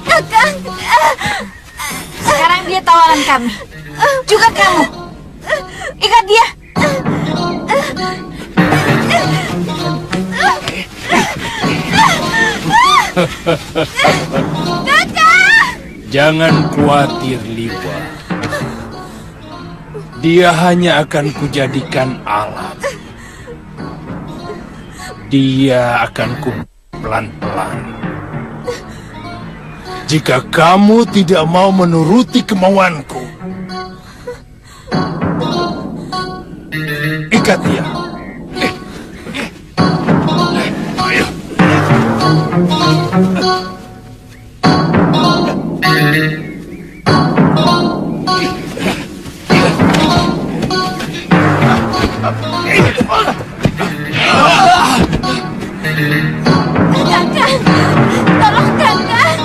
Kakang. Sekarang dia tawanan kami. Juga kamu. Ikat dia. Kakang. Jangan khawatir, Liwa. Dia hanya akan kujadikan alat. Dia akan ku pelan-pelan. Jika kamu tidak mau menuruti kemauanku, ikat dia. Ayo. Kakang, tolong kakang.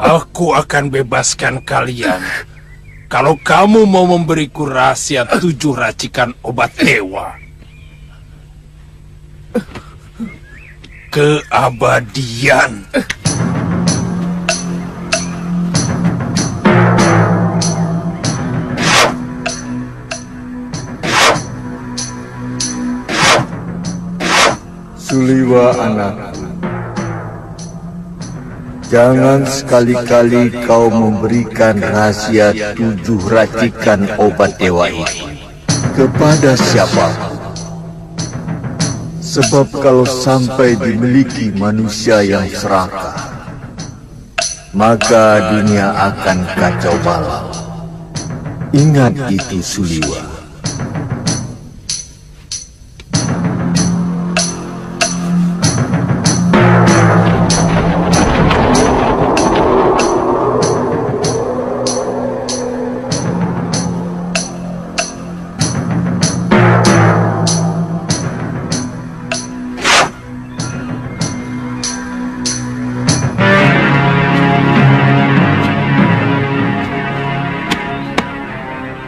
Aku akan bebaskan kalian kalau kamu mau memberiku rahasia 7 racikan obat dewa. Keabadian. Suliwa anakku, jangan sekali-kali kau memberikan rahasia 7 racikan obat dewa ini kepada siapapun. Sebab kalau sampai dimiliki manusia yang serakah, maka dunia akan kacau balau. Ingat itu, Suliwa.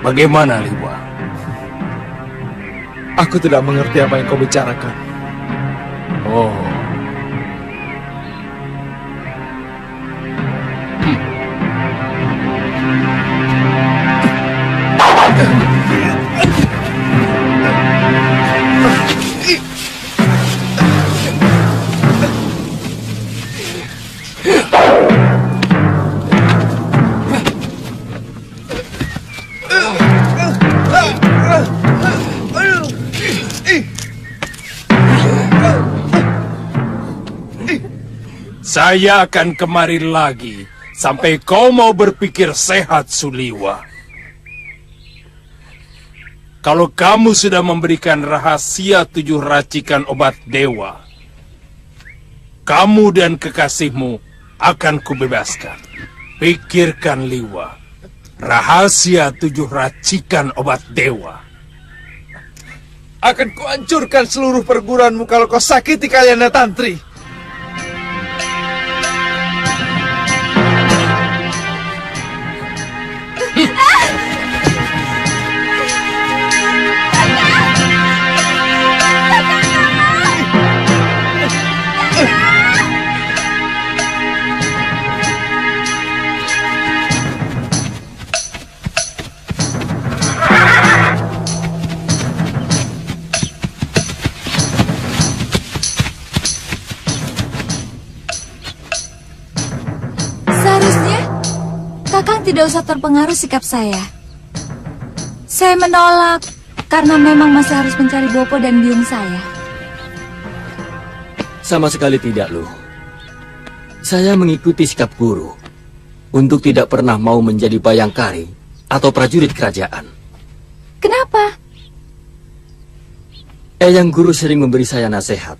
Bagaimana, Liwa? Aku tidak mengerti apa yang kau bicarakan. Oh. Saya akan kemari lagi sampai kau mau berpikir sehat, Suliwa. Kalau kamu sudah memberikan rahasia 7 racikan obat dewa, kamu dan kekasihmu akan kubebaskan. Pikirkan, Liwa. Rahasia 7 racikan obat dewa. Akan kuhancurkan seluruh perguruanmu kalau kau sakiti kalian Tantri. Kakang tidak usah terpengaruh sikap saya. Saya menolak karena memang masih harus mencari Bopo dan biung saya. Sama sekali tidak, Lu. Saya mengikuti sikap guru untuk tidak pernah mau menjadi bayangkari atau prajurit kerajaan. Kenapa? Eyang Guru sering memberi saya nasihat.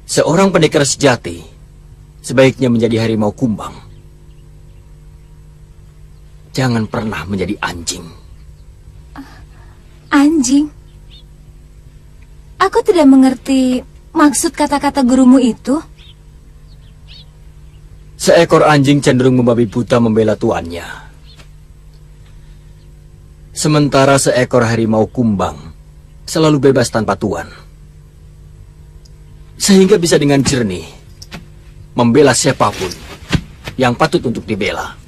Seorang pendekar sejati sebaiknya menjadi harimau kumbang. Jangan pernah menjadi anjing. Anjing? Aku tidak mengerti maksud kata-kata gurumu itu. Seekor anjing cenderung membabi buta membela tuannya. Sementara seekor harimau kumbang selalu bebas tanpa tuan. Sehingga bisa dengan jernih membela siapapun yang patut untuk dibela.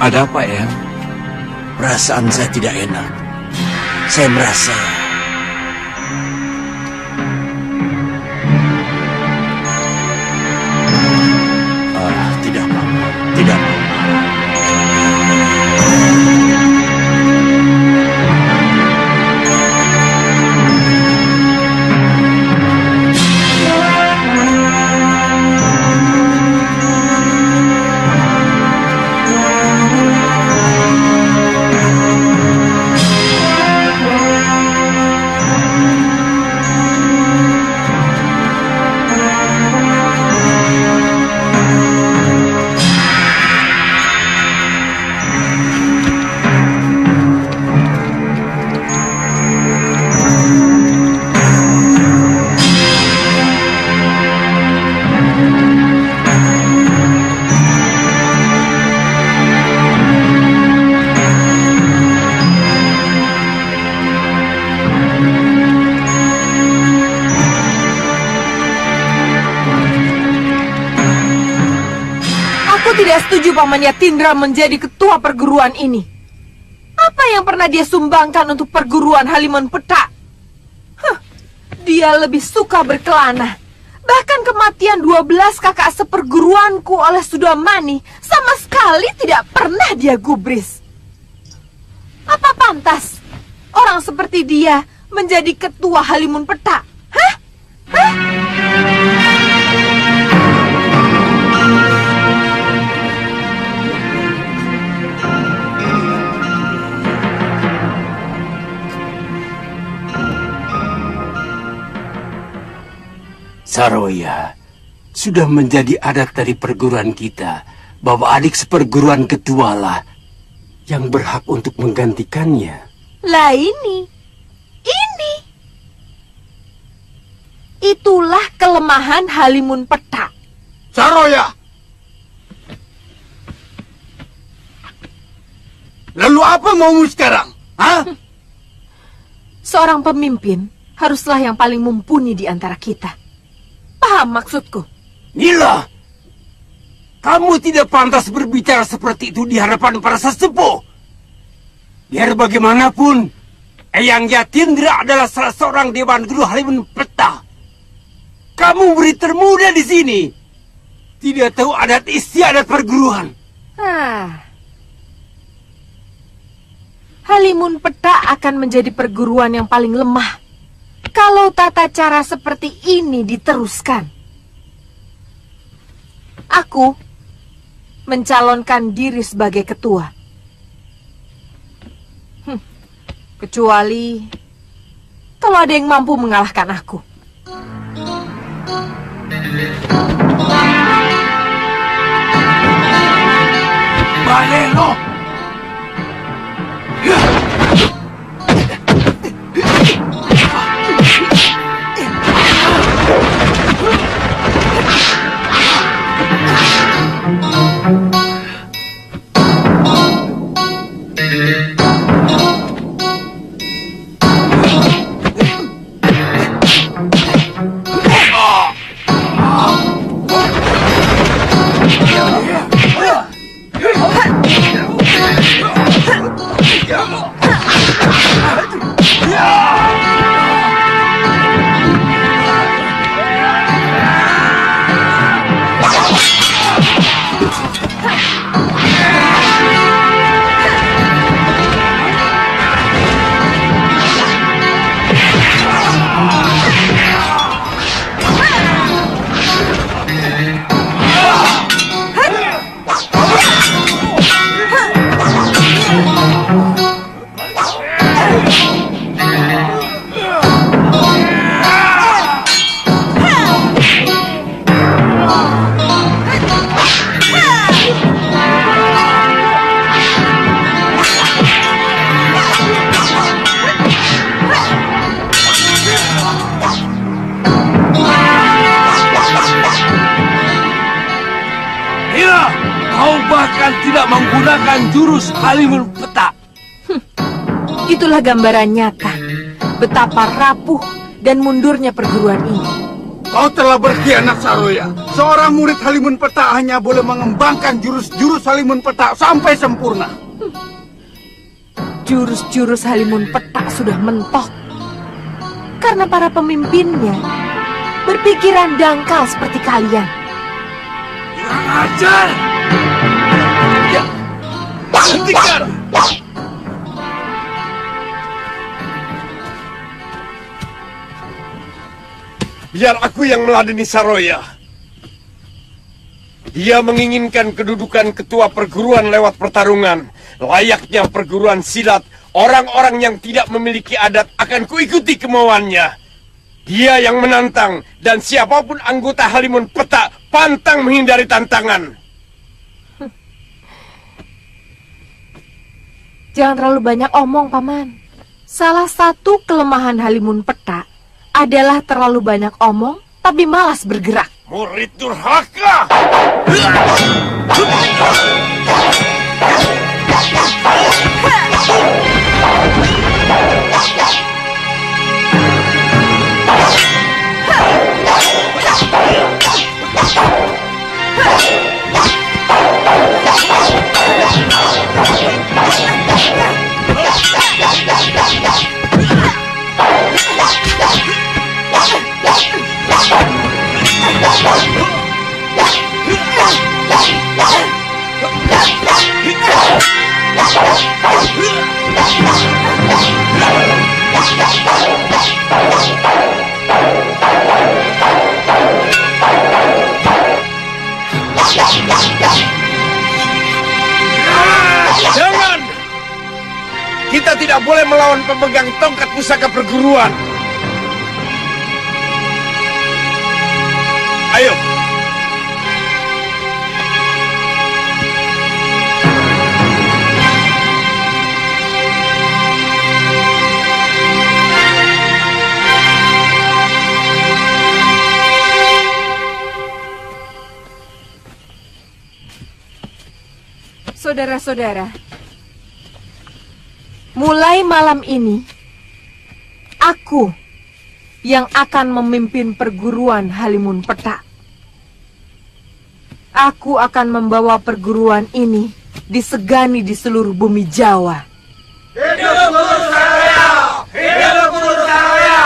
Ada apa, Eyang? Perasaan saya tidak enak. Saya merasa... tidak apa-apa. Tidak apa-apa. Tidak setuju Paman Yatindra menjadi ketua perguruan ini. Apa yang pernah dia sumbangkan untuk perguruan Halimun Petak? Dia lebih suka berkelana. Bahkan kematian 12 kakak seperguruanku oleh Sudamani sama sekali tidak pernah dia gubris. Apa pantas orang seperti dia menjadi ketua Halimun Petak? Hah? Saroya, sudah menjadi adat dari perguruan kita bahwa adik seperguruan ketualah yang berhak untuk menggantikannya. Lah ini. Itulah kelemahan Halimun Petak. Saroya! Lalu apa maumu sekarang? Hah? Seorang pemimpin haruslah yang paling mumpuni di antara kita. Paham maksudku? Nila! Kamu tidak pantas berbicara seperti itu di hadapan para sesepuh. Biar bagaimanapun, Eyang Yatindra adalah salah seorang Dewan Guru Halimun Petak. Kamu murid termuda di sini. Tidak tahu adat istiadat perguruan. Halimun Petak akan menjadi perguruan yang paling lemah kalau tata cara seperti ini diteruskan. Aku mencalonkan diri sebagai ketua. Kecuali kalau ada yang mampu mengalahkan aku. Balelo! Tidak menggunakan jurus Halimun Petak. Itulah gambaran nyata betapa rapuh dan mundurnya perguruan ini. Kau telah berkhianat, Saroya. Seorang murid Halimun Petak hanya boleh mengembangkan jurus-jurus Halimun Petak sampai sempurna. Jurus-jurus Halimun Petak sudah mentok karena para pemimpinnya berpikiran dangkal seperti kalian. Kurang ajar! Hentikan! Biar aku yang meladeni Saroya. Dia menginginkan kedudukan ketua perguruan lewat pertarungan. Layaknya perguruan silat, orang-orang yang tidak memiliki adat akan kuikuti kemauannya. Dia yang menantang, dan siapapun anggota Halimun Petak pantang menghindari tantangan. Jangan terlalu banyak omong, Paman. Salah satu kelemahan Halimun Petak adalah terlalu banyak omong, tapi malas bergerak. Murid durhaka! Jangan! Kita tidak boleh melawan pemegang tongkat pusaka perguruan. Saudara-saudara, mulai malam ini, aku yang akan memimpin perguruan Halimun Petak. Aku akan membawa perguruan ini disegani di seluruh bumi Jawa. Hidup Guru Saroya! Hidup Guru Saroya!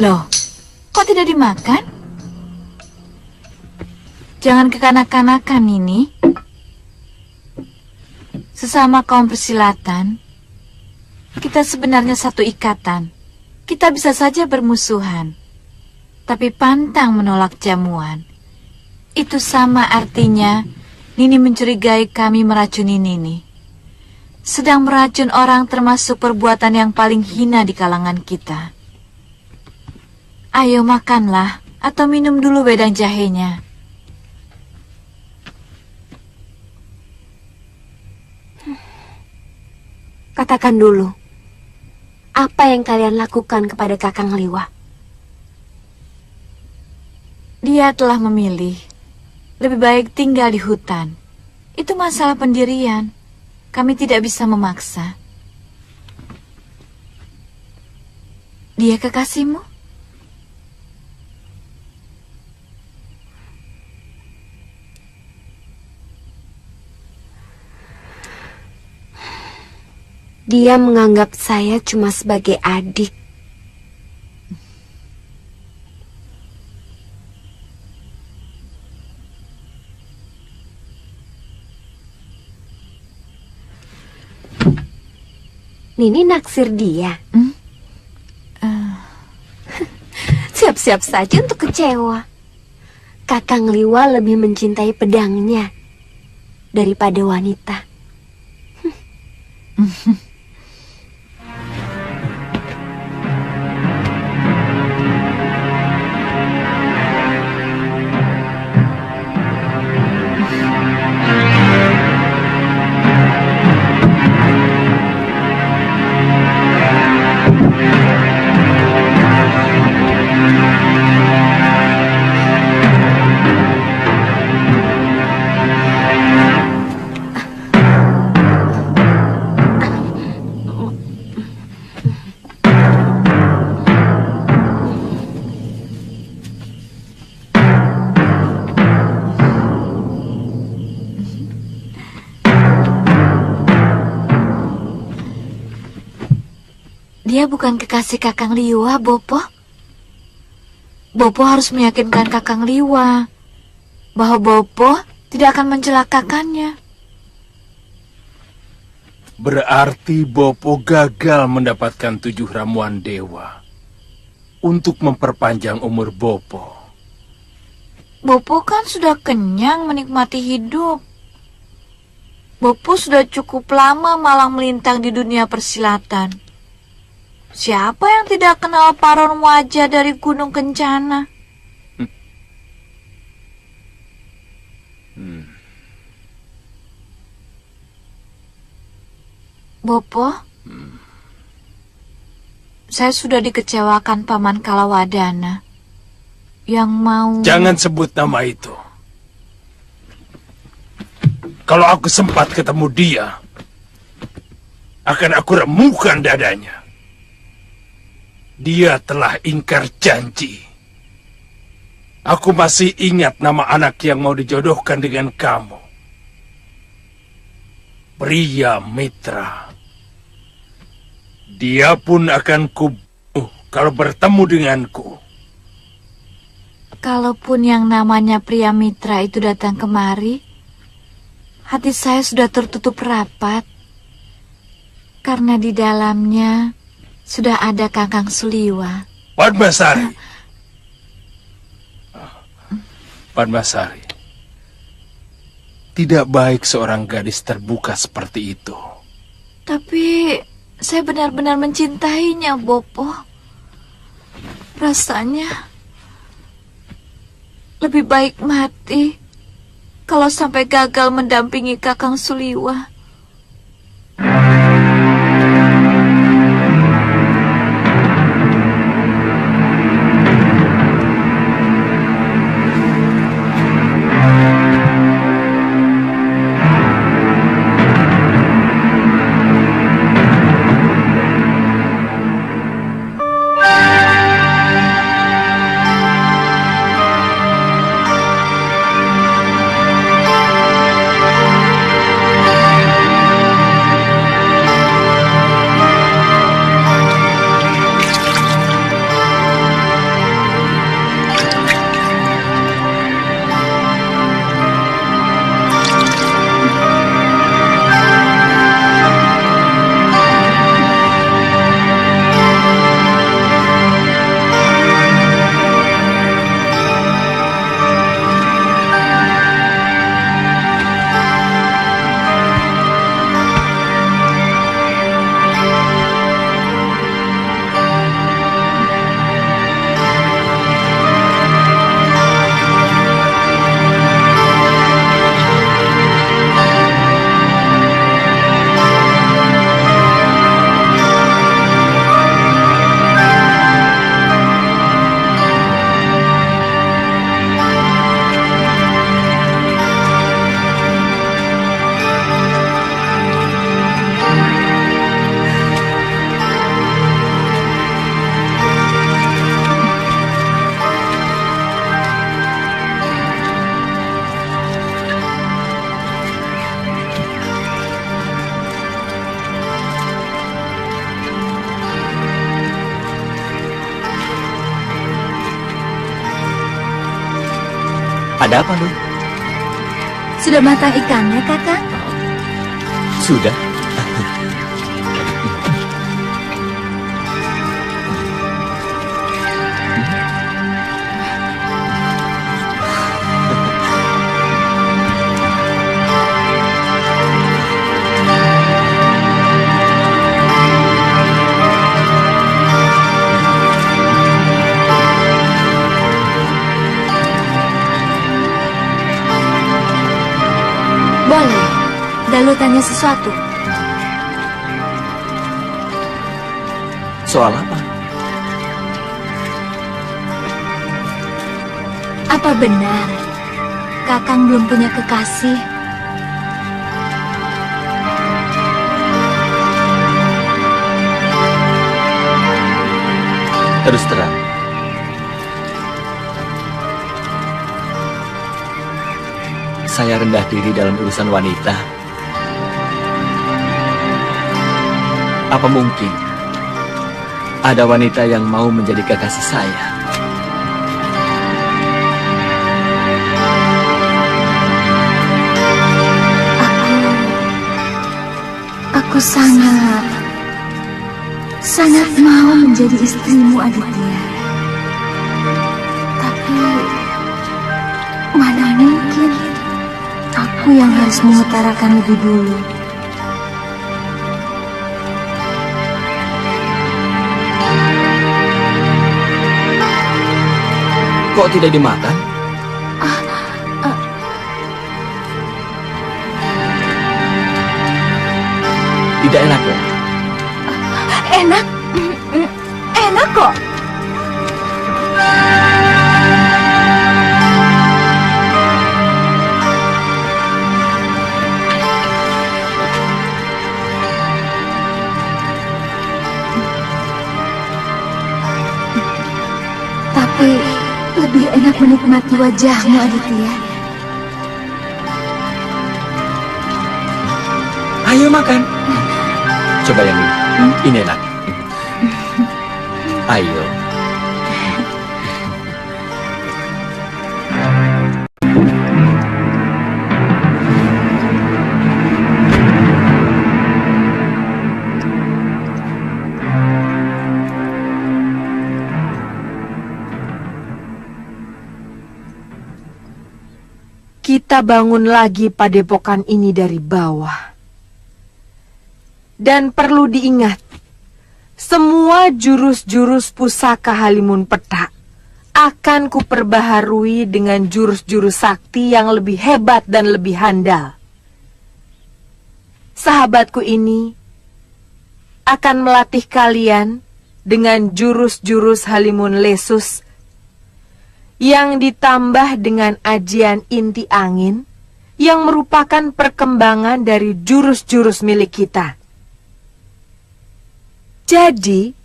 Loh, kok tidak dimakan? Jangan kekanak-kanakan ini. Sesama kaum persilatan, kita sebenarnya satu ikatan. Kita bisa saja bermusuhan, tapi pantang menolak jamuan. Itu sama artinya Nini mencurigai kami meracuni Nini. Sedang meracun orang termasuk perbuatan yang paling hina di kalangan kita. Ayo makanlah, atau minum dulu wedang jahenya. Katakan dulu, apa yang kalian lakukan kepada Kakang Liwa? Dia telah memilih, lebih baik tinggal di hutan. Itu masalah pendirian, kami tidak bisa memaksa. Dia kekasihmu? Dia menganggap saya cuma sebagai adik. Nini naksir dia. Siap-siap saja untuk kecewa. Kakang Liwa lebih mencintai pedangnya daripada wanita. Dia bukan kekasih Kakang Liwa, Bopo. Bopo harus meyakinkan Kakang Liwa bahwa Bopo tidak akan mencelakakannya. Berarti Bopo gagal mendapatkan 7 ramuan dewa untuk memperpanjang umur Bopo. Bopo kan sudah kenyang menikmati hidup. Bopo sudah cukup lama malang melintang di dunia persilatan. Siapa yang tidak kenal paron wajah dari Gunung Kencana? Bopo, saya sudah dikecewakan Paman Kalawadana yang mau... Jangan sebut nama itu. Kalau aku sempat ketemu dia, akan aku remukan dadanya. Dia telah ingkar janji. Aku masih ingat nama anak yang mau dijodohkan dengan kamu. Pria Mitra. Dia pun akan kubunuh kalau bertemu denganku. Kalaupun yang namanya pria Mitra itu datang kemari, hati saya sudah tertutup rapat. Karena di dalamnya sudah ada Kakang Suliwa. Padmasari. Padmasari. Tidak baik seorang gadis terbuka seperti itu. Tapi saya benar-benar mencintainya, Bopo. Rasanya lebih baik mati kalau sampai gagal mendampingi Kakang Suliwa. Ada apa, Lu? Sudah matang ikannya, Kakang? Sudah. Boleh. Dalu tanya sesuatu. Soal apa? Apa benar Kakang belum punya kekasih? Terus terang, saya rendah diri dalam urusan wanita. Apa mungkin ada wanita yang mau menjadi kekasih saya? Aku sangat mau menjadi istrimu, Aditya. Tapi mana mungkin aku yang harus mengutarakan lebih dulu. Kok tidak dimakan? Tidak enak ya? Enak? Enak kok. Tapi lebih enak menikmati wajahmu, Aditya. Ayo makan. Coba yang ini. Ini enak. Ayo. kita bangun lagi padepokan ini dari bawah. Dan perlu diingat, semua jurus-jurus pusaka Halimun Petak akan kuperbaharui dengan jurus-jurus sakti yang lebih hebat dan lebih handal. Sahabatku ini akan melatih kalian dengan jurus-jurus Halimun Lesus yang ditambah dengan ajian inti angin yang merupakan perkembangan dari jurus-jurus milik kita. Jadi,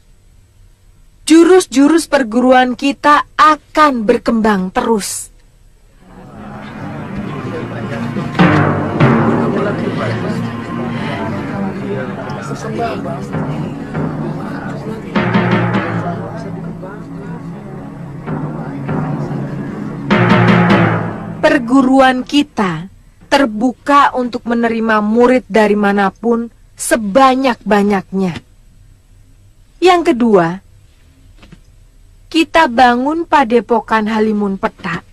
jurus-jurus perguruan kita akan berkembang terus. Perguruan kita terbuka untuk menerima murid dari manapun sebanyak-banyaknya. Yang kedua, kita bangun padepokan Halimun Petak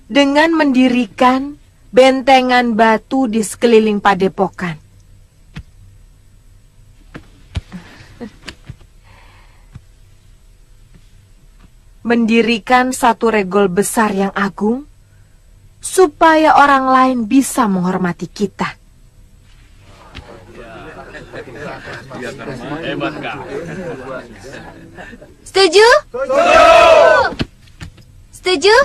dengan mendirikan bentengan batu di sekeliling padepokan. Mendirikan satu regol besar yang agung supaya orang lain bisa menghormati kita. Setuju? Setuju?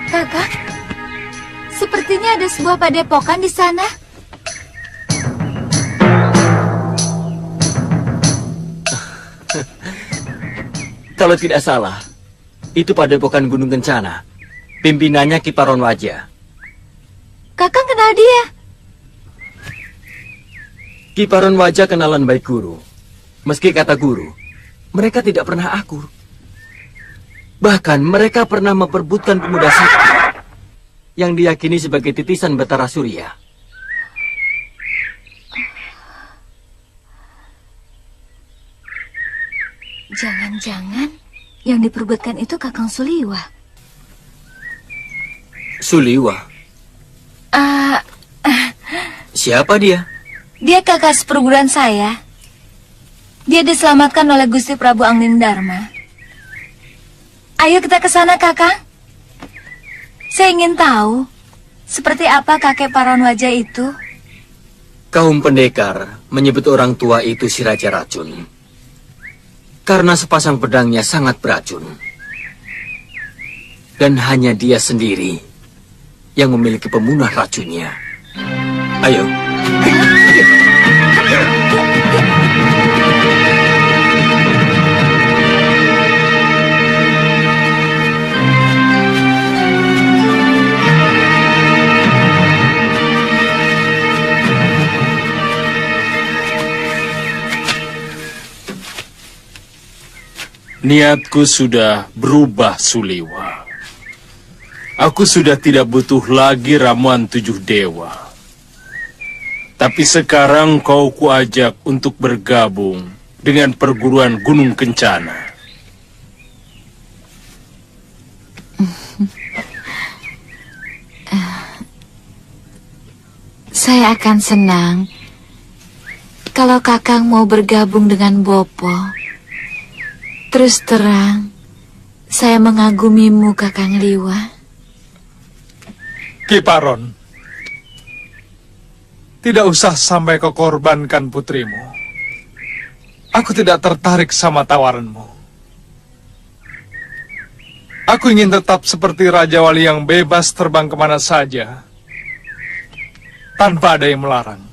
Kakak, sepertinya ada sebuah padepokan di sana. Kalau tidak salah, itu padepokan Gunung Kencana. Pimpinannya Ki Paron Wajah. Kakak kenal dia? Ki Paron Wajah kenalan baik guru. Meski kata guru, mereka tidak pernah akur. Bahkan mereka pernah memperebutkan pemuda sakti yang diyakini sebagai titisan Betara Surya. Jangan-jangan yang diperebutkan itu Kakang Suliwa. Suliwa? Siapa dia? Dia kakak seperguruan saya. Dia diselamatkan oleh Gusti Prabu Angling Dharma. Ayo kita ke sana, Kakang. Saya ingin tahu seperti apa kakek Paron Wajah itu. Kaum pendekar menyebut orang tua itu si Raja Racun. Karena sepasang pedangnya sangat beracun. Dan hanya dia sendiri yang memiliki pemunah racunnya. Ayo. Niatku sudah berubah, Suliwa. Aku sudah tidak butuh lagi ramuan 7 dewa. Tapi sekarang kau kuajak untuk bergabung dengan perguruan Gunung Kencana. Saya akan senang kalau Kakang mau bergabung dengan Bopo. Terus terang, saya mengagumimu, Kakang Liwa. Ki Paron, tidak usah sampai kau korbankan putrimu. Aku tidak tertarik sama tawaranmu. Aku ingin tetap seperti Raja Wali yang bebas terbang kemana saja, tanpa ada yang melarang.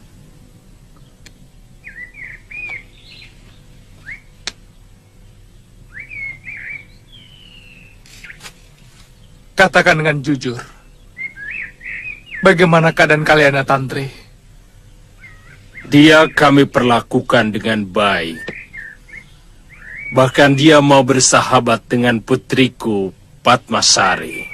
Katakan dengan jujur, bagaimana keadaan kalian, Tantri? Dia kami perlakukan dengan baik. Bahkan dia mau bersahabat dengan putriku, Padmasari.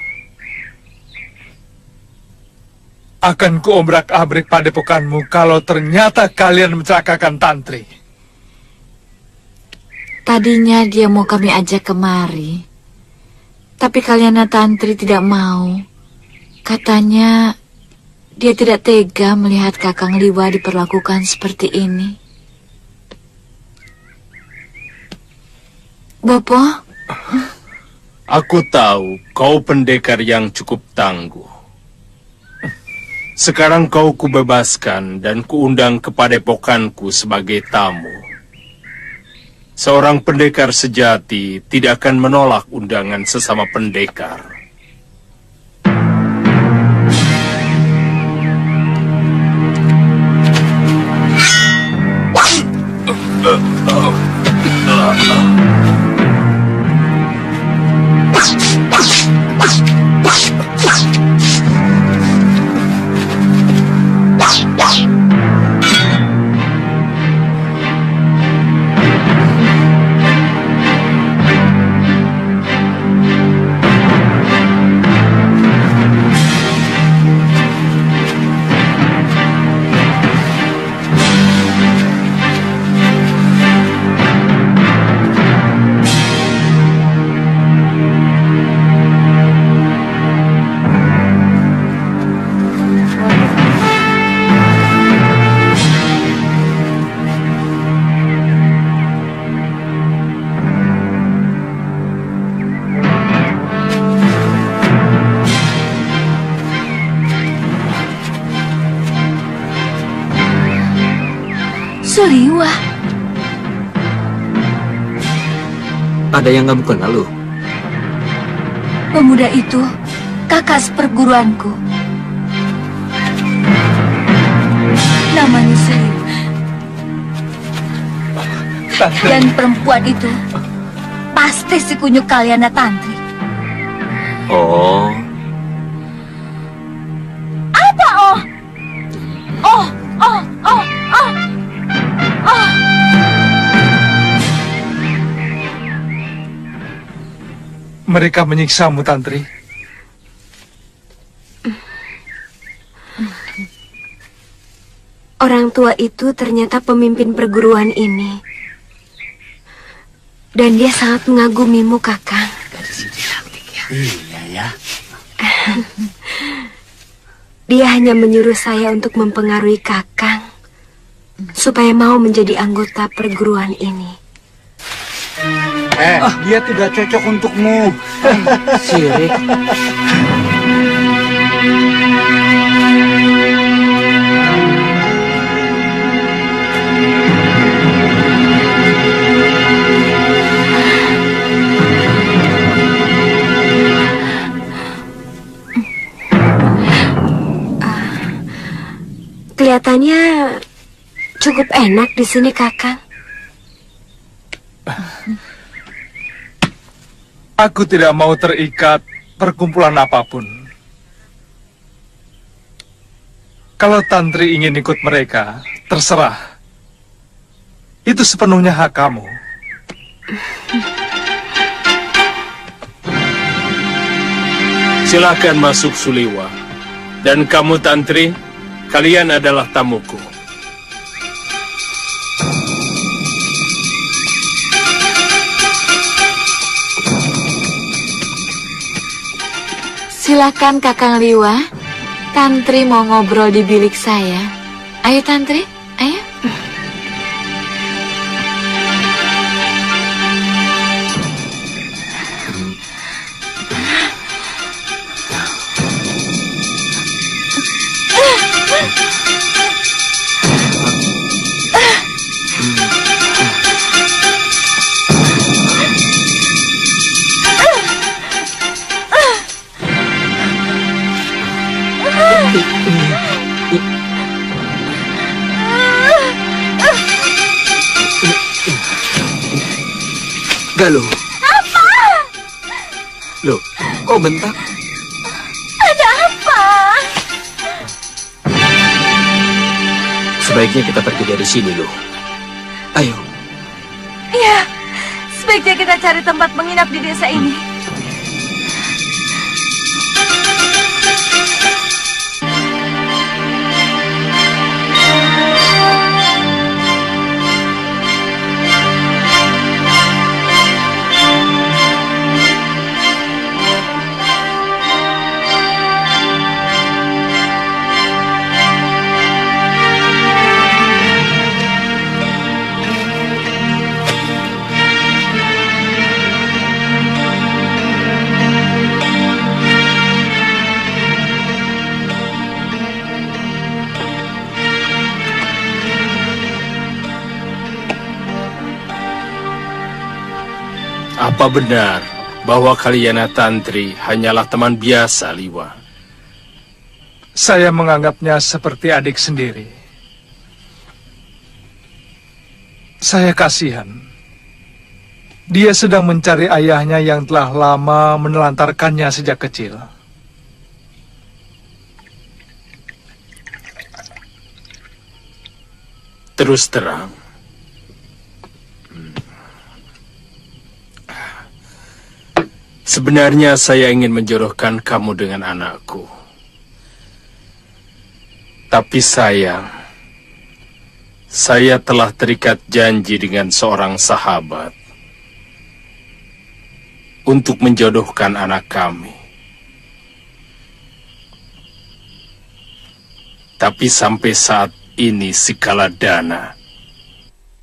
Akan kuobrak-abrik padepokanmu kalau ternyata kalian mencelakakan Tantri. Tadinya dia mau kami ajak kemari. Tapi Kalyana Tantri tidak mau. Katanya dia tidak tega melihat Kakang Liwa diperlakukan seperti ini. Bopo? Aku tahu kau pendekar yang cukup tangguh. Sekarang kau kubebaskan dan kuundang ke padepokanku sebagai tamu. Seorang pendekar sejati tidak akan menolak undangan sesama pendekar. Suliwa. Ada yang kamu kenal loh? Pemuda itu kakak seperguruanku. Namanya Suliwa. Dan perempuan itu pasti si kunyuk Kalyana Tantri. Oh, Apa oh? Oh, oh, oh, oh. Oh. Mereka menyiksamu, Tantri. Orang tua itu ternyata pemimpin perguruan ini. Dan dia sangat mengagumimu, Kakang. Iya ya. Dia hanya menyuruh saya untuk mempengaruhi Kakang supaya mau menjadi anggota perguruan ini. Dia tidak cocok untukmu. sirik. Kelihatannya cukup enak di sini, Kakang. Aku tidak mau terikat perkumpulan apapun. Kalau Tantri ingin ikut mereka, terserah. Itu sepenuhnya hak kamu. Silakan masuk, Suliwa. Dan kamu, Tantri, kalian adalah tamuku. Silakan Kakang Liwa. Tantri mau ngobrol di bilik saya. Ayo Tantri, ayo. Galuh. Apa? Loh, kok bentak? Ada apa? Sebaiknya kita pergi dari sini, loh. Ayo. Ya, sebaiknya Sebaiknya kita cari tempat menginap di desa ini. Apa benar bahwa Kalyana Tantri hanyalah teman biasa, Liwa? Saya menganggapnya seperti adik sendiri. Saya kasihan. Dia sedang mencari ayahnya yang telah lama menelantarkannya sejak kecil. Terus terang, sebenarnya saya ingin menjodohkan kamu dengan anakku. Tapi sayang, saya telah terikat janji dengan seorang sahabat untuk menjodohkan anak kami. Tapi sampai saat ini si Kaladana,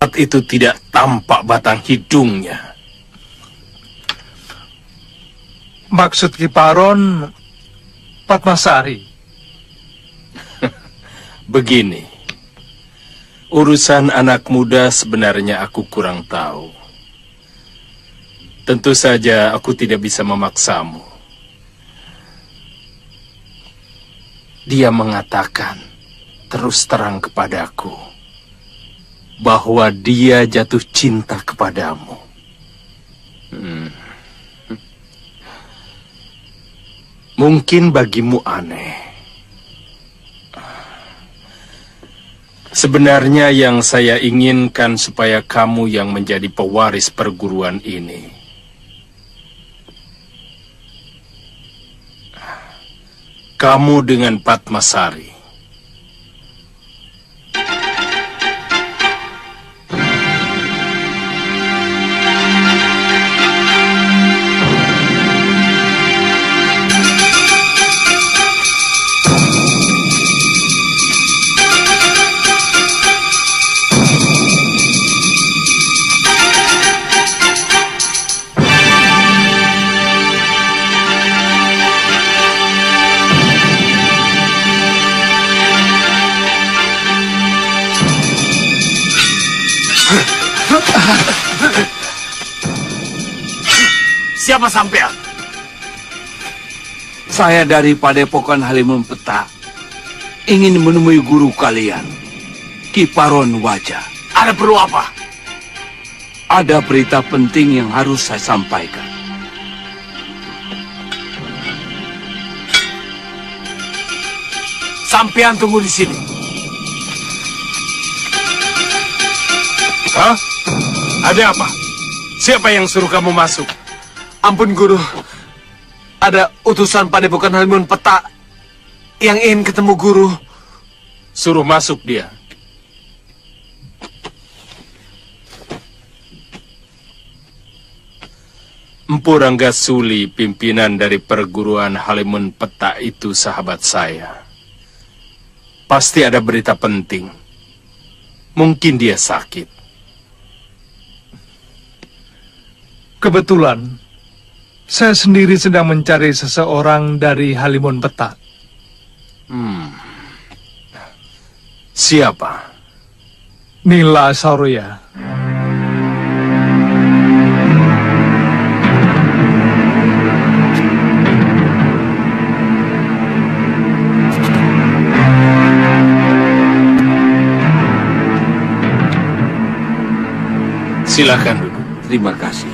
saat itu tidak tampak batang hidungnya. Maksud Kiparon, Padmasari. Begini, urusan anak muda sebenarnya aku kurang tahu. Tentu saja aku tidak bisa memaksamu. Dia mengatakan terus terang kepadaku bahwa dia jatuh cinta kepadamu. Mungkin bagimu aneh. Sebenarnya yang saya inginkan supaya kamu yang menjadi pewaris perguruan ini. Kamu dengan Padmasari. Siapa sampean? Saya dari Padepokan Halimun Peta. Ingin menemui guru kalian, Kiparon Wajah. Ada perlu apa? Ada berita penting yang harus saya sampaikan. Sampean tunggu di sini. Hah? Ada apa? Siapa yang suruh kamu masuk? Ampun guru, ada utusan Padepokan Halimun Peta yang ingin ketemu guru. Suruh masuk dia. Empu Ranggasuli, pimpinan dari perguruan Halimun Peta itu sahabat saya. Pasti ada berita penting. Mungkin dia sakit. Kebetulan, saya sendiri sedang mencari seseorang dari Halimun Peta. Siapa? Nila Saroya. Silakan duduk. Terima kasih.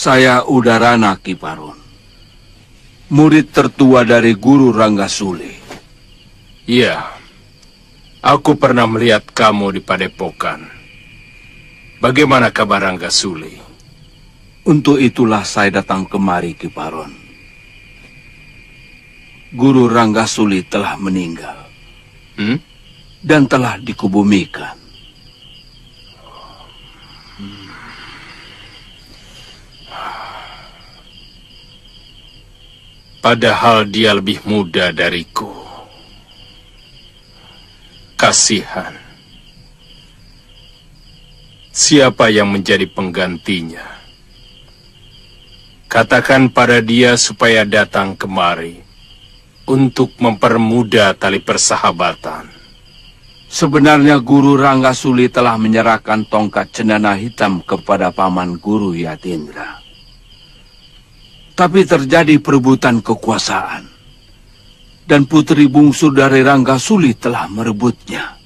Saya Udarana Kiparon, murid tertua dari Guru Ranggasuli. Iya, Aku pernah melihat kamu di Padepokan. Bagaimana kabar Ranggasuli? Untuk itulah saya datang kemari, Ki Baron. Guru Ranggasuli telah meninggal. Dan telah dikubumikan. Padahal dia lebih muda dariku. Kasihan. Siapa yang menjadi penggantinya? Katakan pada dia supaya datang kemari untuk mempermudah tali persahabatan. Sebenarnya Guru Ranggasuli telah menyerahkan tongkat cendana hitam kepada paman Guru Yatindra. Tapi terjadi perebutan kekuasaan. Dan putri bungsu dari Ranggasuli telah merebutnya.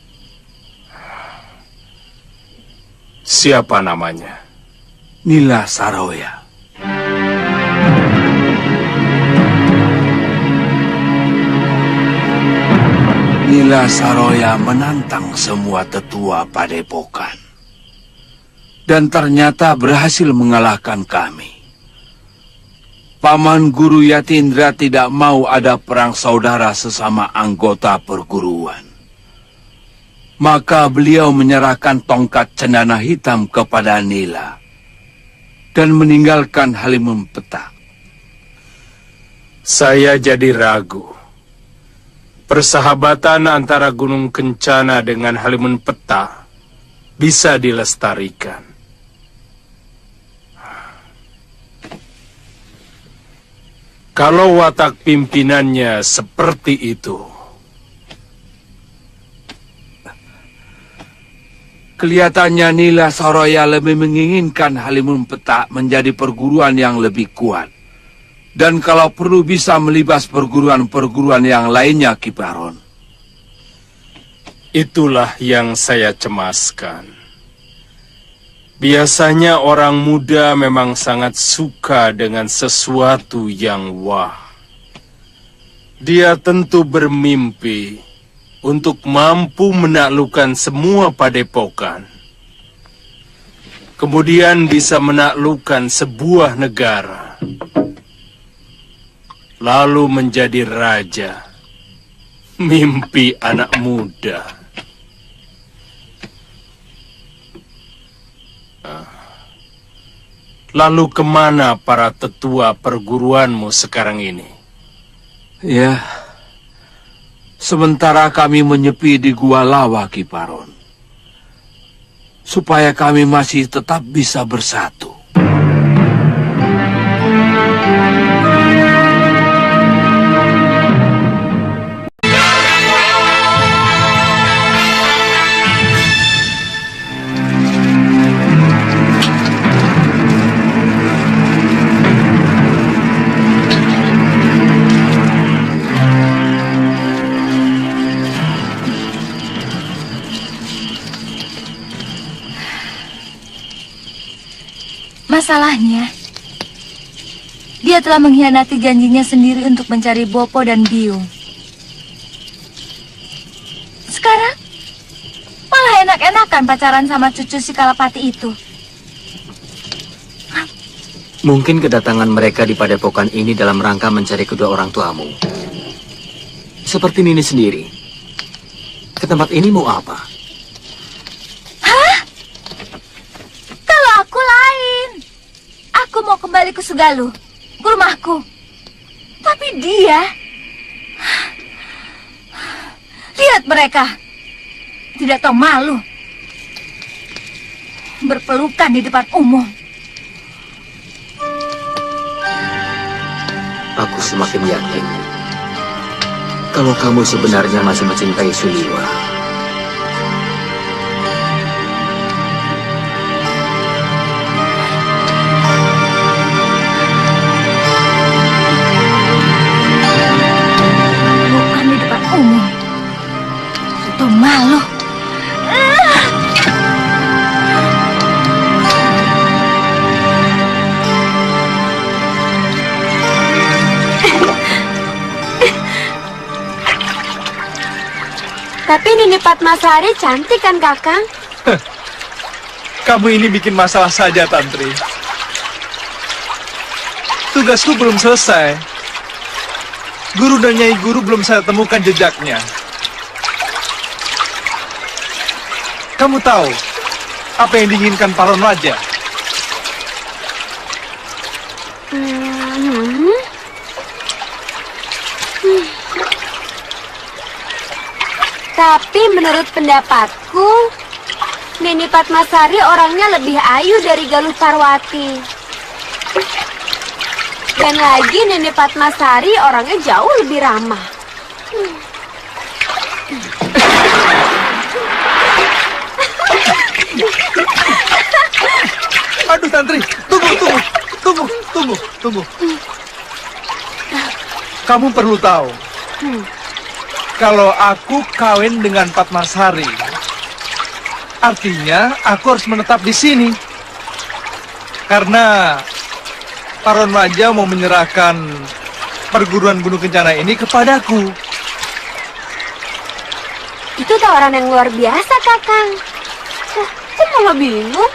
Siapa namanya? Nila Saroya. Nila Saroya menantang semua tetua Padepokan. Dan ternyata berhasil mengalahkan kami. Paman Guru Yatindra tidak mau ada perang saudara sesama anggota perguruan. Maka beliau menyerahkan tongkat cendana hitam kepada Nila. Dan meninggalkan Halimun Petak. Saya jadi ragu. Persahabatan antara Gunung Kencana dengan Halimun Petak bisa dilestarikan. Kalau watak pimpinannya seperti itu. Kelihatannya Nila Saroya lebih menginginkan Halimun Petak menjadi perguruan yang lebih kuat. Dan kalau perlu bisa melibas perguruan-perguruan yang lainnya, Ki Baron. Itulah yang saya cemaskan. Biasanya orang muda memang sangat suka dengan sesuatu yang wah. Dia tentu bermimpi untuk mampu menaklukkan semua padepokan. Kemudian bisa menaklukkan sebuah negara. Lalu menjadi raja. Mimpi anak muda. Lalu kemana para tetua perguruanmu sekarang ini? Ya, sementara kami menyepi di Gua Lawa, Ki Baron. Supaya kami masih tetap bisa bersatu. Masalahnya, dia telah mengkhianati janjinya sendiri untuk mencari Bopo dan Biung. Sekarang, malah enak-enakan pacaran sama cucu si Kalapati itu. Mungkin kedatangan mereka di padepokan ini dalam rangka mencari kedua orang tuamu. Seperti Nini sendiri. Ke tempat ini mau apa? Kalau aku lain. Aku mau kembali ke Sugaluh, ke rumahku. Tapi dia... Lihat mereka. Tidak tahu malu. Berpelukan di depan umum. Aku semakin yakin kalau kamu sebenarnya masih mencintai Suliwa. Bukan di depan umum. Tahu malu. Tapi Nini Padmasari cantik kan, Kakang? Kamu ini bikin masalah saja, Tantri. Tugasku belum selesai. Guru dan Nyai Guru belum saya temukan jejaknya. Kamu tahu apa yang diinginkan Paron Raja? Tapi menurut pendapatku, Nini Padmasari orangnya lebih ayu dari Galuh Parwati. Dan lagi Nini Padmasari orangnya jauh lebih ramah. Aduh, Tantri, tunggu. Kamu perlu tahu, kalau aku kawin dengan Padmasari, artinya aku harus menetap di sini. Karena Paron Raja mau menyerahkan perguruan Gunung Kencana ini kepadaku. Itu tawaran yang luar biasa, Kakang. Kok malah bingung?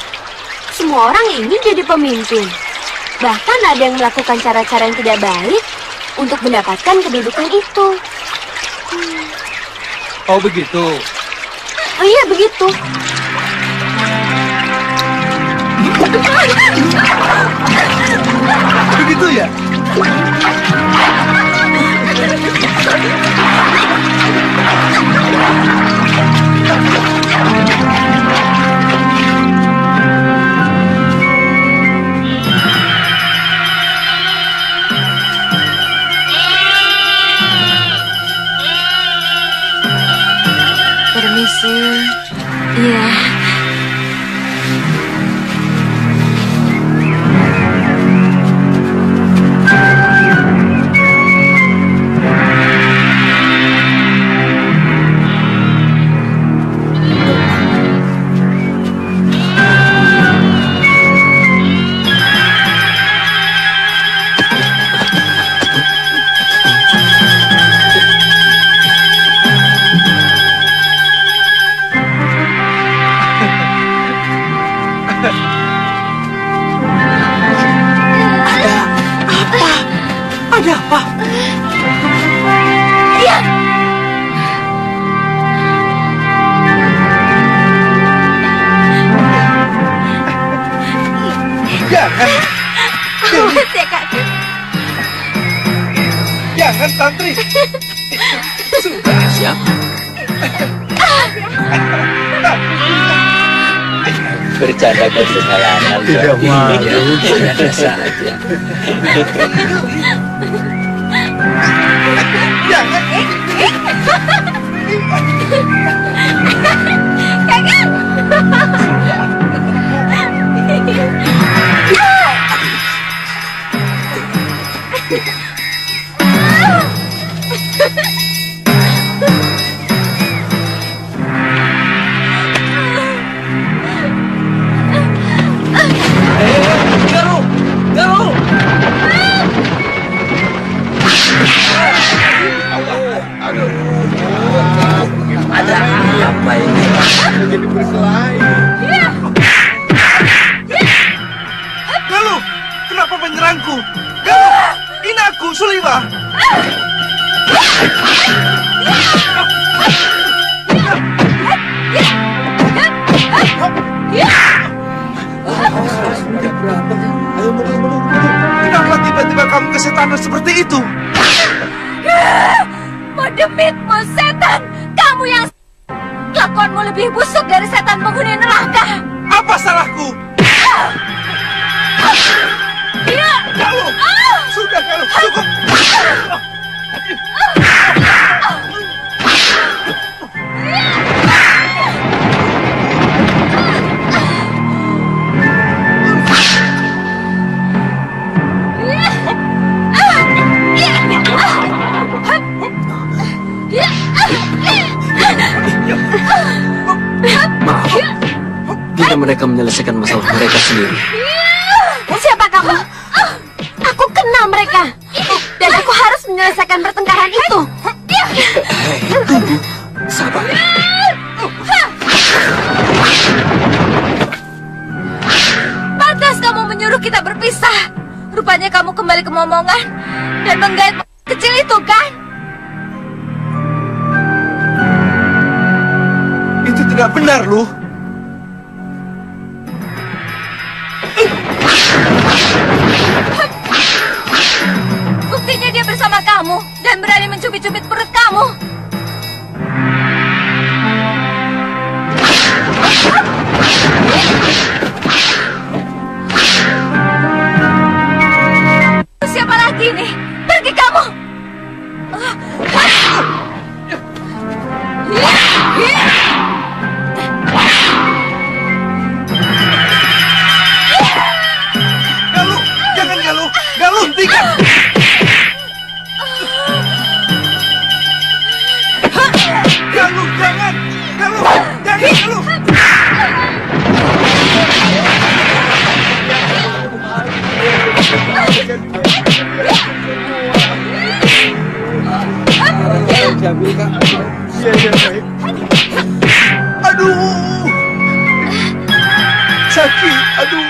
Semua orang ingin jadi pemimpin. Bahkan ada yang melakukan cara-cara yang tidak baik untuk mendapatkan kedudukan itu. Oh, begitu. Oh iya, begitu. Begitu ya? Permisi. Iya. Ada apa? Iya. Jangan. Awas ya, Kakang. Jangan, Tantri. Sudah. Siap. Bercanda kesalahan. Tidak malu. Bercanda saja. Jangan. Ada apa ini? Jadi berkelahi. Galuh, kenapa menyerangku? Galuh, ini aku, Suliwa. Kenapa tiba-tiba kamu kesetanan seperti itu? Demitmu setan, kamu yang kelakuanmu lebih busuk dari setan penghuni neraka. Apa salahku? Galuh, sudah Galuh, cukup. Maaf, biar mereka menyelesaikan masalah mereka sendiri. Siapa kamu? Aku kenal mereka. Dan aku harus menyelesaikan pertengkaran itu. Tunggu, sabar. Rupanya kamu kembali ke momongan dan menggait kecil itu, kan? Itu tidak benar, Luh. Buktinya dia bersama kamu dan berani mencubit-cubit perut kamu. Siapa lagi nih? Pergi kamu! Galuh, jangan Galuh. Galuh, hentikan. Galuh, jangan. Galuh, jangan Galuh. Aduh, sakit. Aduh.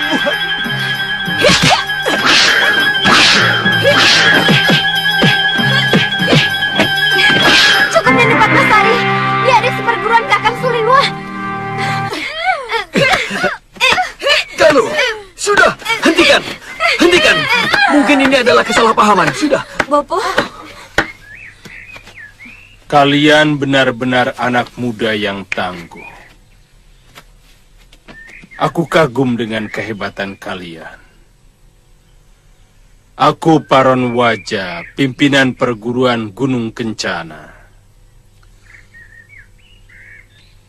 Cukup Nenek Patmasari. Dia ada seperguruan Kakang Suliwa. Galuh, sudah, hentikan. Hentikan. Mungkin ini adalah kesalahpahaman. Sudah. Bopo, Kalian benar-benar anak muda yang tangguh. Aku kagum dengan kehebatan kalian. Aku Paron Waja, pimpinan perguruan Gunung Kencana.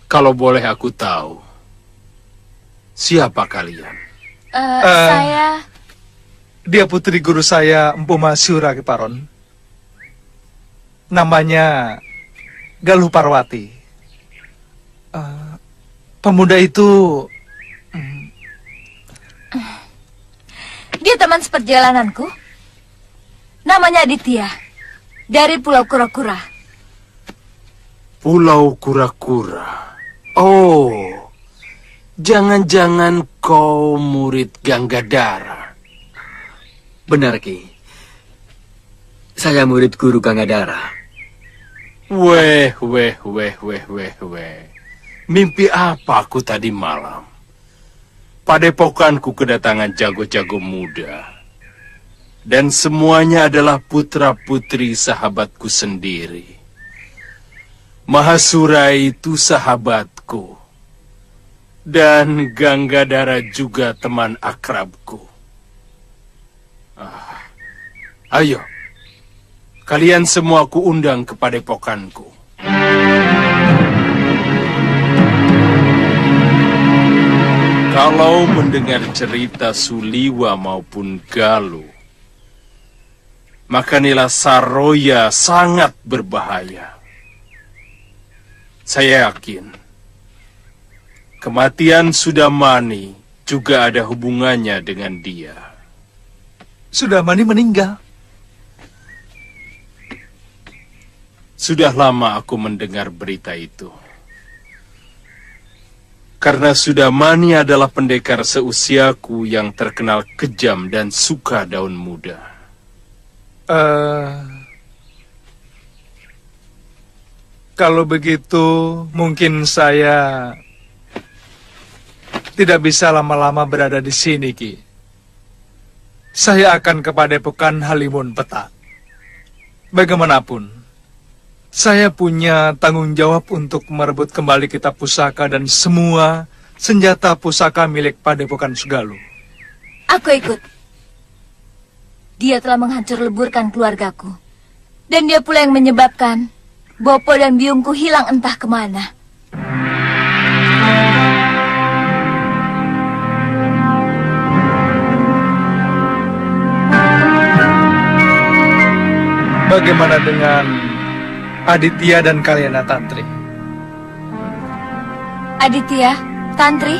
Kalau boleh aku tahu, siapa kalian? saya... Dia putri guru saya, Empu Masyura, Ki Paron. Namanya Galuh Parwati. Pemuda itu... Dia teman seperjalananku. Namanya Aditya. Dari Pulau Kura-Kura. Pulau Kura-Kura. Oh, jangan-jangan kau murid Ganggadara. Benar, Ki. Saya murid guru Ganggadara. Weh. Mimpi apa aku tadi malam? Padepokanku kedatangan jago-jago muda. Dan semuanya adalah putra-putri sahabatku sendiri. Mahasura itu sahabatku. Dan Ganggadara juga teman akrabku. Ayo, kalian semua ku undang ke padepokanku. Kalau mendengar cerita Suliwa maupun Galuh, maka Nila Saroya sangat berbahaya. Saya yakin kematian Sudamani juga ada hubungannya dengan dia. Sudamani meninggal. Sudah lama aku mendengar berita itu. Karena Sudamani adalah pendekar seusiaku yang terkenal kejam dan suka daun muda. Kalau begitu, mungkin saya tidak bisa lama-lama berada di sini, Ki. Saya akan ke padepokan Halimun Petak. Bagaimanapun, saya punya tanggung jawab untuk merebut kembali kitab pusaka dan semua senjata pusaka milik padepokan Sugaluh. Aku ikut. Dia telah menghancur leburkan keluargaku. Dan dia pula yang menyebabkan Bopo dan biungku hilang entah kemana. Bagaimana dengan Aditya dan Kalyana Tantri? Aditya, Tantri,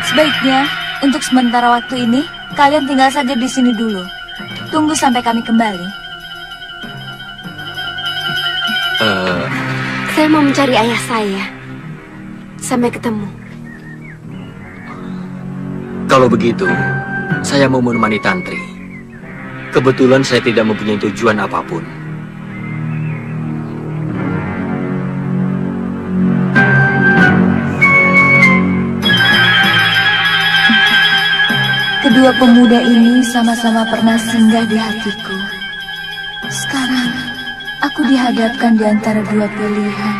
sebaiknya untuk sementara waktu ini kalian tinggal saja di sini dulu. Tunggu sampai kami kembali. Saya mau mencari ayah saya. Sampai ketemu. Kalau begitu, Saya mau menemani Tantri. Kebetulan saya tidak mempunyai tujuan apapun. Kedua pemuda ini sama-sama pernah singgah di hatiku. Sekarang, aku dihadapkan di antara dua pilihan.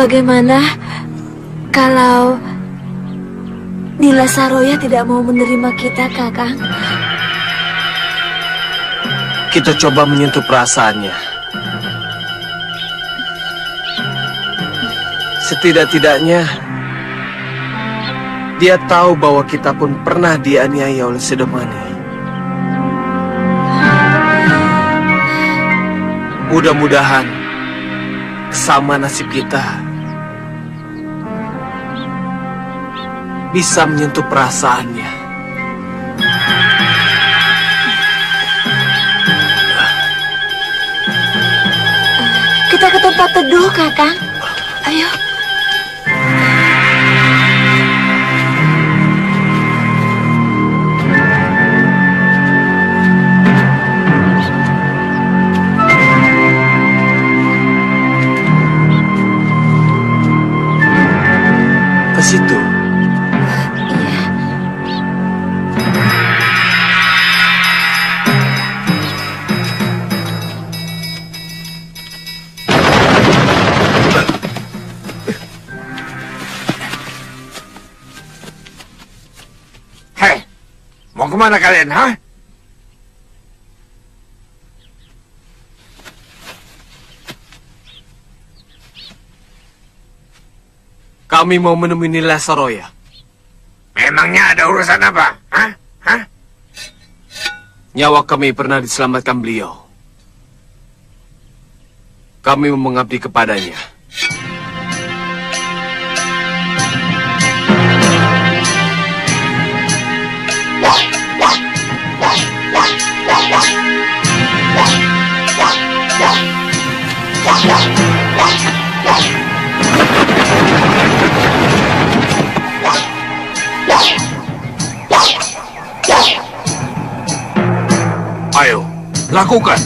Bagaimana kalau Nila Saroya tidak mau menerima kita, Kakang? Kita coba menyentuh perasaannya. Setidak-tidaknya dia tahu bahwa kita pun pernah dianiaya oleh Sidemani. Mudah-mudahan sama nasib kita bisa menyentuh perasaannya. Kita ke tempat teduh, Kakang. Ayo. Ke situ. Hei, mau kemana kalian, ha? Kami mau menemui Nila Saroya. Memangnya ada urusan apa? Hah? Hah? Nyawa kami pernah diselamatkan beliau. Kami mau mengabdi kepadanya. Ayo, lakukan.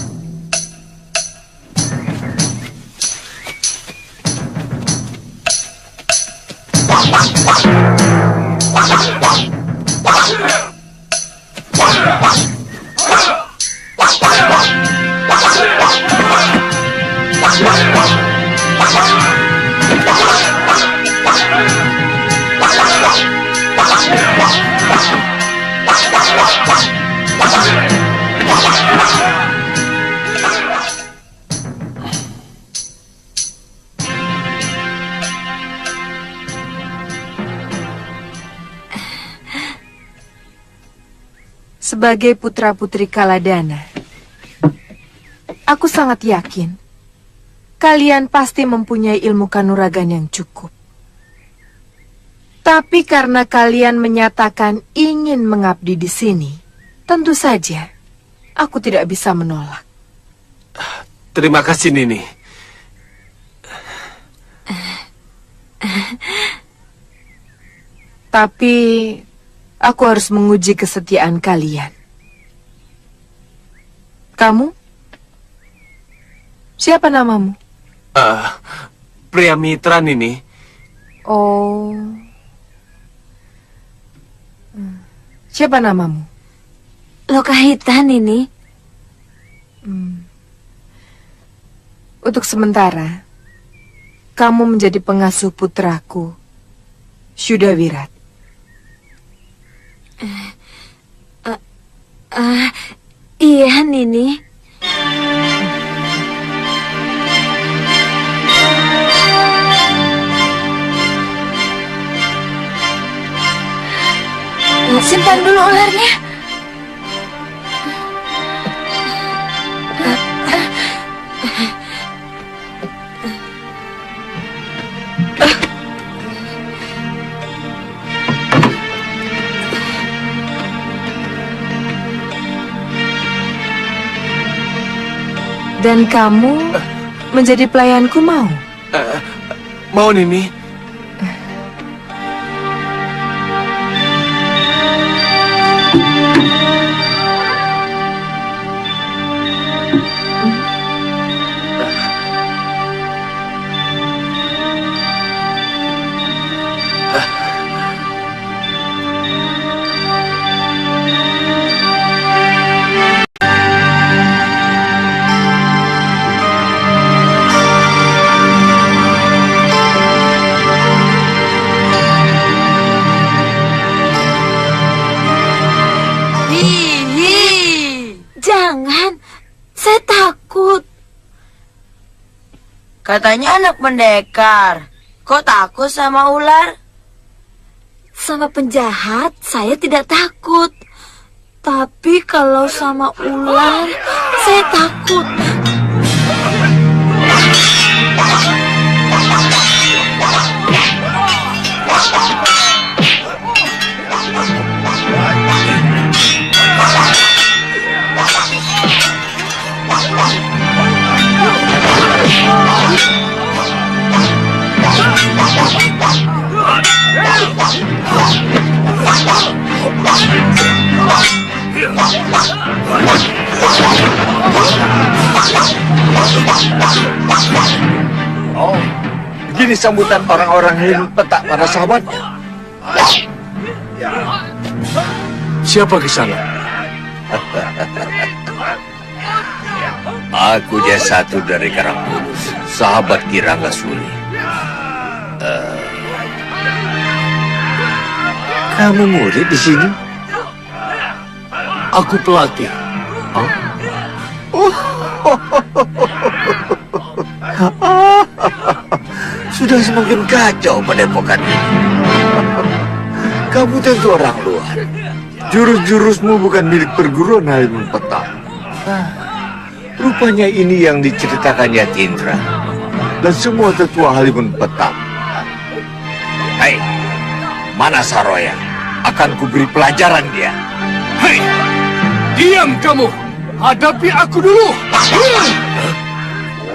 Sebagai putra-putri Kaladana, aku sangat yakin kalian pasti mempunyai ilmu kanuragan yang cukup. Tapi karena kalian menyatakan ingin mengabdi di sini, tentu saja aku tidak bisa menolak. Terima kasih, Nini. Tapi aku harus menguji kesetiaan kalian. Kamu? Siapa namamu? Pria mitra Nini. Oh. Siapa namamu? Lokahitan ini. Untuk sementara, kamu menjadi pengasuh putraku, Syudawirat. Iya, Nini. Simpan dulu ularnya. Dan kamu menjadi pelayanku, mau? Mau, Nini. Jangan, saya takut. Katanya anak pendekar. Kok takut sama ular? Sama penjahat saya tidak takut. Tapi kalau sama ular, saya takut. Oh, begini sambutan orang-orang Halimun Petak pada sahabatnya. Siapa ke sana? Aku dia satu dari Karangkudus, sahabat Ki Ranggasuli. Kamu murid di sini? Aku pelatih. Sudah semakin kacau padepokan ini. Kamu tentu orang luar. Jurus-jurusmu bukan milik perguruan Halimun Petak. Rupanya ini yang diceritakan Yatindra dan semua tetua Halimun Petak. Hei, mana Saroya? Akan kuberi pelajaran dia. Hei, diam kamu. Hadapi aku dulu.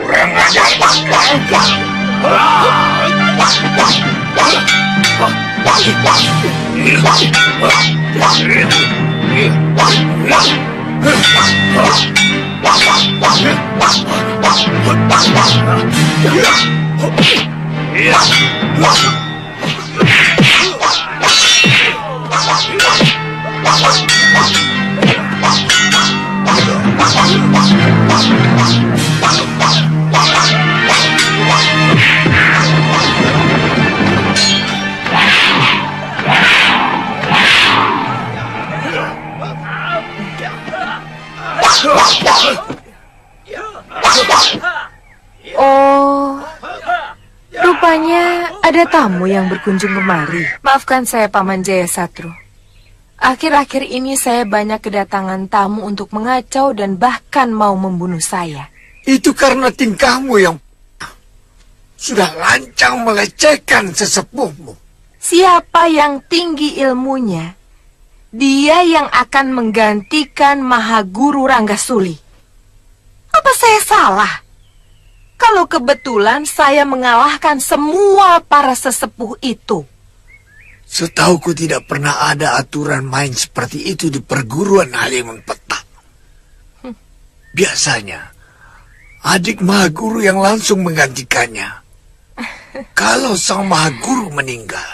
Kurang ajar. Oh, rupanya ada tamu yang berkunjung kemari. Maafkan saya, Paman Jaya Satru. Akhir-akhir ini saya banyak kedatangan tamu untuk mengacau dan bahkan mau membunuh saya. Itu karena tingkahmu yang sudah lancang melecehkan sesepuhmu. Siapa yang tinggi ilmunya, dia yang akan menggantikan Mahaguru Ranggasuli. Apa saya salah? Kalau kebetulan saya mengalahkan semua para sesepuh itu. Setauku tidak pernah ada aturan main seperti itu di perguruan Halimun Petak. Biasanya, adik Mahaguru yang langsung menggantikannya. Kalau sang Mahaguru meninggal.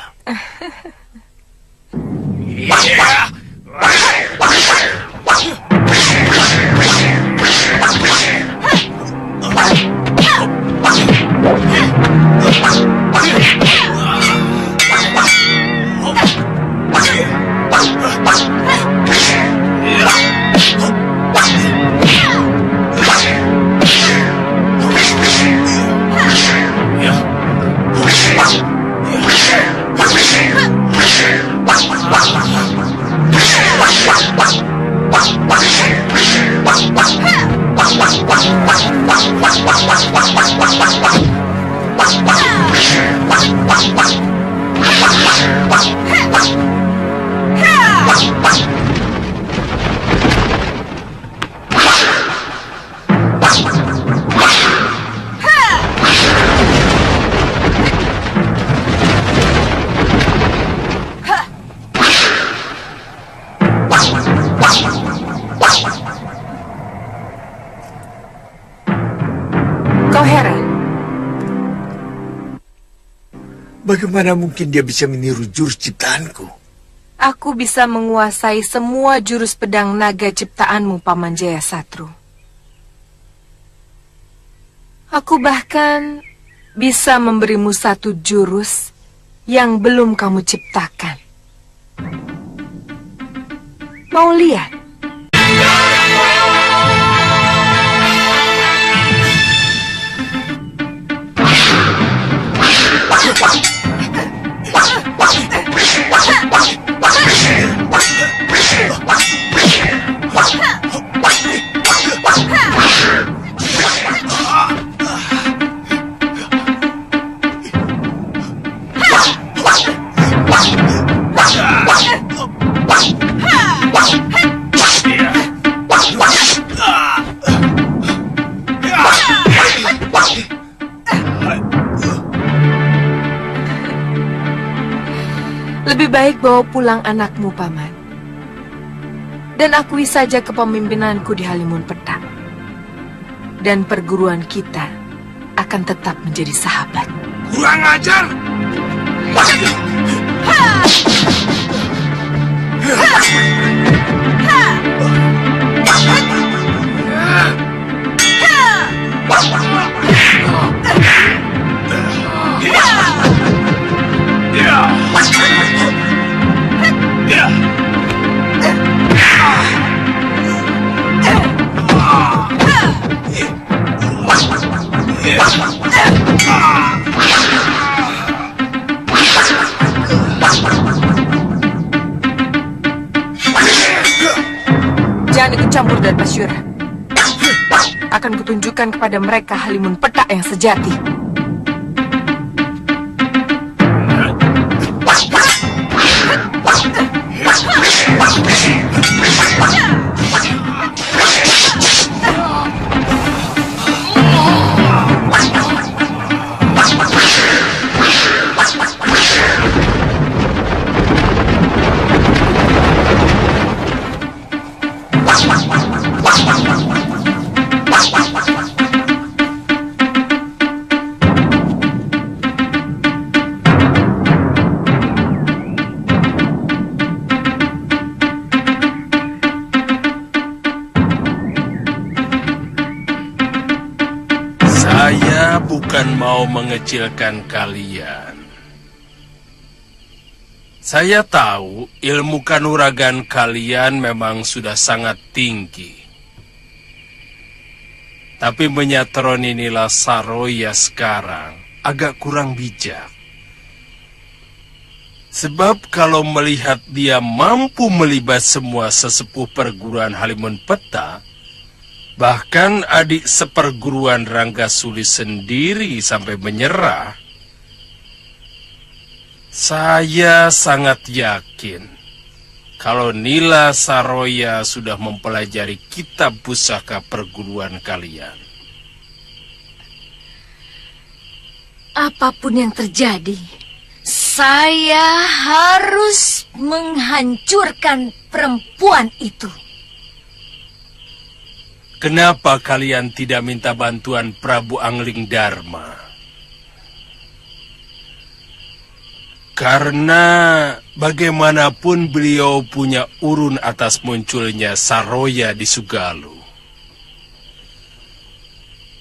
Bagaimana mungkin dia bisa meniru jurus ciptaanku? Aku bisa menguasai semua jurus pedang naga ciptaanmu, Paman Jayasatru. Aku bahkan bisa memberimu satu jurus yang belum kamu ciptakan. Mau lihat? Lebih baik bawa pulang anakmu, Paman. Dan akui saja kepemimpinanku di Halimun Petak. Dan perguruan kita akan tetap menjadi sahabat. Kurang ajar! Jangan ikut campur dan Pasyura. Akan kutunjukkan kepada mereka Halimun Petak yang sejati. Saya bukan mau mengecilkan kalian. Saya tahu ilmu kanuragan kalian memang sudah sangat tinggi. Tapi menyatroni Nila Saroya sekarang agak kurang bijak. Sebab kalau melihat dia mampu melibat semua sesepuh perguruan Halimun Petak, bahkan adik seperguruan Ranggasuli sendiri sampai menyerah, saya sangat yakin kalau Nila Saroya sudah mempelajari kitab pusaka perguruan kalian. Apapun yang terjadi, saya harus menghancurkan perempuan itu. kenapa kalian tidak minta bantuan Prabu Angling Dharma? Karena bagaimanapun beliau punya urun atas munculnya Saroya di Sugalu.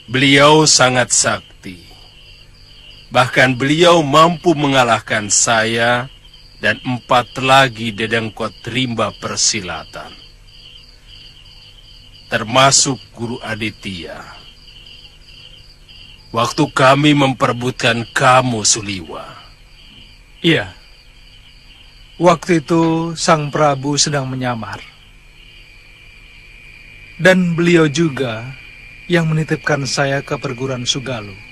Beliau sangat sakti. Bahkan beliau mampu mengalahkan saya dan 4 lagi dedengkot rimba persilatan. Termasuk Guru Aditya. Waktu kami memperebutkan kamu, Suliwa. Iya. Waktu itu Sang Prabu sedang menyamar. Dan beliau juga yang menitipkan saya ke perguruan Sugalu.